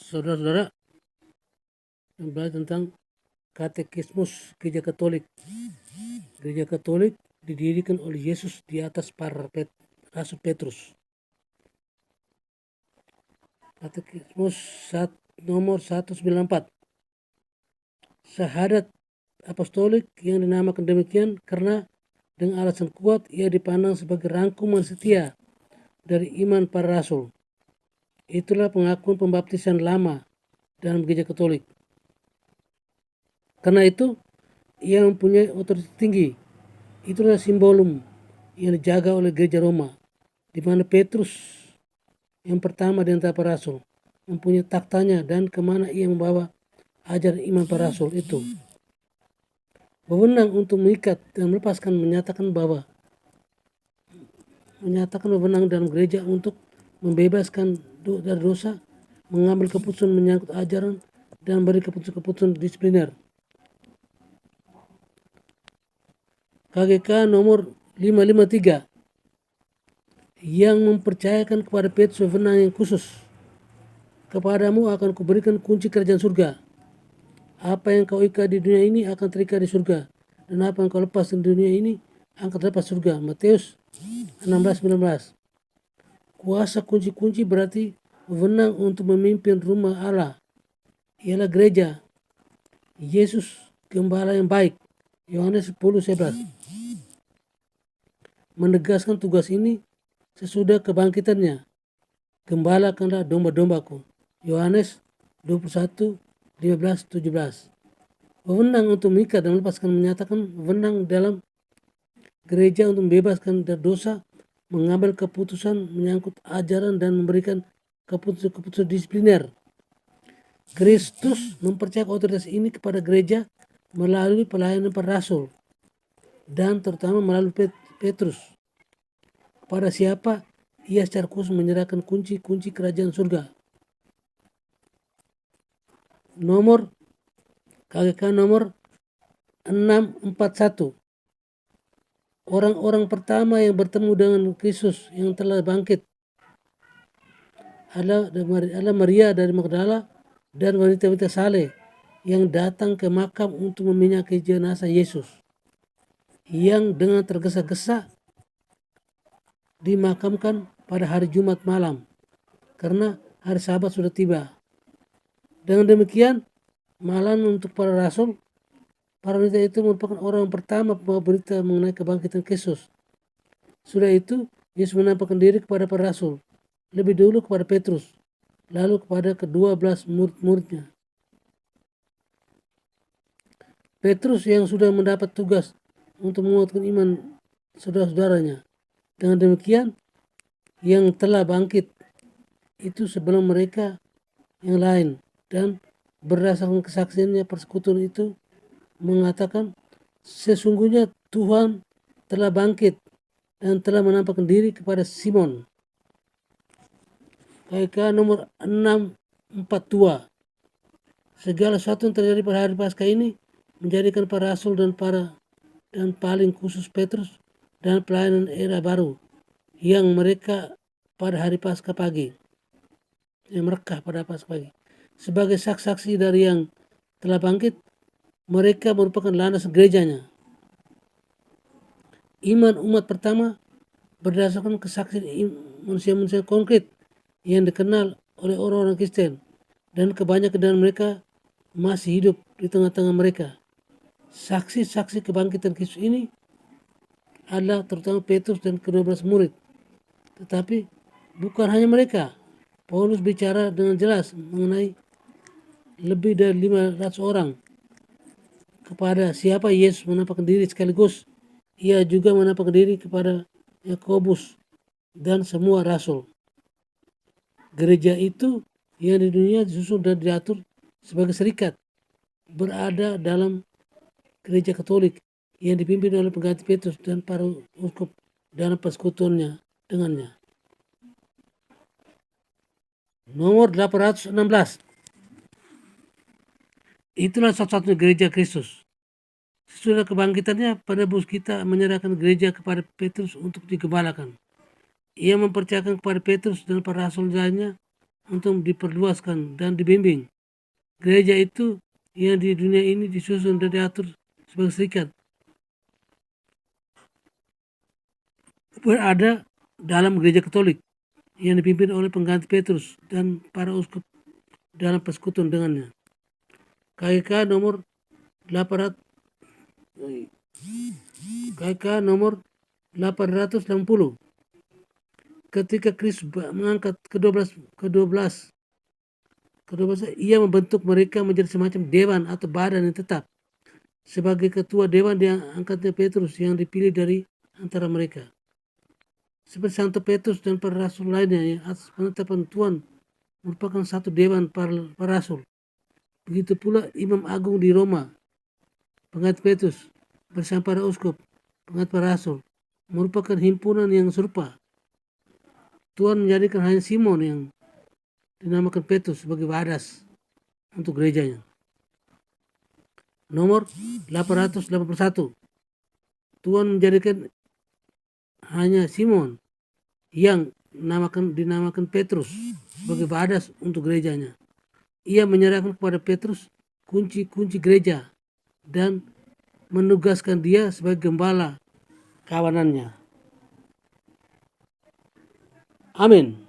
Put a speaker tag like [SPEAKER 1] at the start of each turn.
[SPEAKER 1] Saudara-saudara, yang belajar tentang katekismus Gereja Katolik. Gereja Katolik didirikan oleh Yesus di atas para Rasul Petrus. Katekismus nomor 194. Syahadat apostolik yang dinamakan demikian karena dengan alasan kuat ia dipandang sebagai rangkuman setia dari iman para rasul. Itulah pengakuan pembaptisan lama dalam Gereja Katolik. Karena itu ia mempunyai otoritas tinggi. Itulah simbolum yang dijaga oleh Gereja Roma, di mana Petrus yang pertama di antara para rasul mempunyai taktanya dan kemana ia membawa ajaran iman para rasul itu. Wewenang untuk mengikat dan melepaskan menyatakan wewenang dalam gereja untuk membebaskan dari dosa, mengambil keputusan menyangkut ajaran dan beri keputusan disipliner. KGK nomor 553 yang mempercayakan kepada Petrus wewenang yang khusus. Kepadamu akan kuberikan kunci kerajaan surga. Apa yang kau ikat di dunia ini akan terikat di surga, dan apa yang kau lepas di dunia ini akan terlepas surga. Matius 16:19. Kuasa kunci-kunci berarti wewenang untuk memimpin rumah Allah. Ialah gereja. Yesus gembala yang baik. Yohanes 10:11. Menegaskan tugas ini sesudah kebangkitannya. Gembalakanlah domba-dombaku. Yohanes 21:15-17. Wewenang untuk mengikat dan melepaskan menyatakan wewenang dalam gereja untuk membebaskan dari dosa, mengambil keputusan menyangkut ajaran dan memberikan keputusan disipliner. Kristus mempercayakan otoritas ini kepada gereja melalui pelayanan para rasul dan terutama melalui Petrus. Kepada siapa ia secara khusus menyerahkan kunci-kunci kerajaan surga. Nomor KGK nomor 641. Orang-orang pertama yang bertemu dengan Kristus yang telah bangkit adalah Maria dari Magdala dan wanita-wanita saleh yang datang ke makam untuk meminyaki jenazah Yesus yang dengan tergesa-gesa dimakamkan pada hari Jumat malam karena hari Sabat sudah tiba. Dengan demikian, malam untuk para rasul, para wanita itu merupakan orang pertama membawa berita mengenai kebangkitan Kristus. Sudah itu, Yesus menampakkan diri kepada para rasul, lebih dulu kepada Petrus, lalu kepada ke-12 murid-muridnya. Petrus yang sudah mendapat tugas untuk menguatkan iman saudara-saudaranya. Dengan demikian, yang telah bangkit itu sebelum mereka yang lain, dan berdasarkan kesaksiannya persekutuan itu mengatakan sesungguhnya Tuhan telah bangkit dan telah menampakkan diri kepada Simon. KGK nomor 642. Segala sesuatu yang terjadi pada hari Paskah ini menjadikan para rasul dan paling khusus Petrus dan pelayanan era baru yang mereka pada hari Paskah pagi, yang merekah pada Paskah pagi. Sebagai saksi dari yang telah bangkit, mereka merupakan landasan gerejanya. Iman umat pertama berdasarkan kesaksian manusia-manusia konkret yang dikenal oleh orang-orang Kristen, dan kebanyakan dari mereka masih hidup di tengah-tengah mereka. Saksi-saksi kebangkitan Kristus ini adalah terutama Petrus dan ke-12 murid. Tetapi bukan hanya mereka. Paulus bicara dengan jelas mengenai lebih dari 500 orang. Kepada siapa Yesus menampakkan diri sekaligus ia juga menampakkan diri kepada Yakobus dan semua rasul. Gereja itu yang di dunia disusun dan diatur sebagai serikat berada dalam Gereja Katolik yang dipimpin oleh pengganti Petrus dan para uskup dalam persekutuannya dengannya. Nomor 816. Itulah satu-satunya gereja Kristus. Sesudah kebangkitannya, penebus kita menyerahkan gereja kepada Petrus untuk digembalakan. Ia mempercayakan kepada Petrus dan para rasul lainnya untuk diperluaskan dan dibimbing. Gereja itu yang di dunia ini disusun dan diatur sebagai serikat, berada dalam gereja Katolik yang dipimpin oleh pengganti Petrus dan para uskup dalam persekutuan dengannya. KGK nomor 800 KGK nomor 880. Ketika Kristus mengangkat ke-12 ia membentuk mereka menjadi semacam dewan atau badan yang tetap. Sebagai ketua dewan diangkatnya Petrus yang dipilih dari antara mereka. Seperti Santo Petrus dan para rasul lainnya yang atas penetapan Tuhan merupakan satu dewan para rasul. Begitu pula Imam Agung di Roma, pengganti Petrus, bersama para uskup, pengganti para rasul, merupakan himpunan yang serupa. Tuhan menjadikan hanya Simon yang dinamakan Petrus sebagai wadas untuk gerejanya. Nomor 881. Tuhan menjadikan hanya Simon yang dinamakan Petrus sebagai wadas untuk gerejanya. Ia menyerahkan kepada Petrus kunci-kunci gereja dan menugaskan dia sebagai gembala kawanannya. Amin.